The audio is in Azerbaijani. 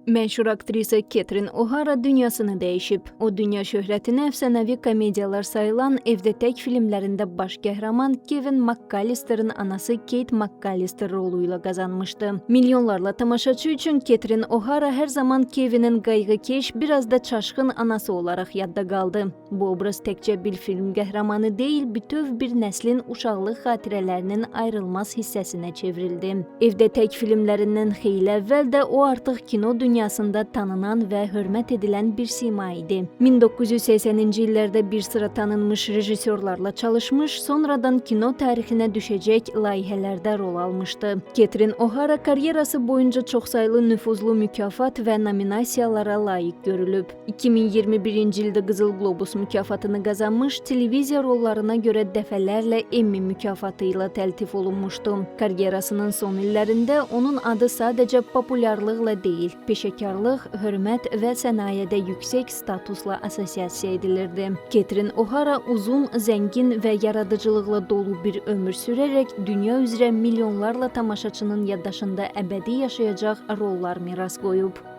Məşhur aktrisa Catherine O'Hara dünyasını dəyişib. O, dünya şöhrətini əfsanəvi komediyalar sayılan Evdə Tək filmlərində baş qəhrəman Kevin McAllister'ın anası Kate McAllister rolu ilə qazanmışdı. Milyonlarla tamaşaçı üçün Catherine O'Hara hər zaman Kevin'in qayğıkeş, biraz da çaşqın anası olaraq yadda qaldı. Bu obraz təkcə bir film qəhrəmanı deyil, bütöv bir nəslin uşaqlıq xatirələrinin ayrılmaz hissəsinə çevrildi. Evdə Tək filmlərindən xeyli əvvəl də o artıq kino dünyasında tanınan və hörmət edilən bir sima idi. 1980-ci illərdə bir sıra tanınmış rejissorlarla çalışmış, sonradan kino tarixinə düşəcək layihələrdə rol almışdı. Catherine O'Hara karyerası boyunca çoxsaylı nüfuzlu mükafat və nominasiyalara layiq görülüb. 2021-ci ildə Qızıl Qlobus mükafatını qazanmış, televiziya rollarına görə dəfələrlə Emmy mükafatı ilə təltif olunmuşdu. Karyerasının son illərində onun adı sadəcə populyarlıqla deyil, peşəkarlıq, hörmət və sənayədə yüksək statusla assosiasiya edilirdi. Catherine O'Hara uzun, zəngin və yaradıcılıqla dolu bir ömür sürərək dünya üzrə milyonlarla tamaşaçının yaddaşında əbədi yaşayacaq rollar miras qoyub.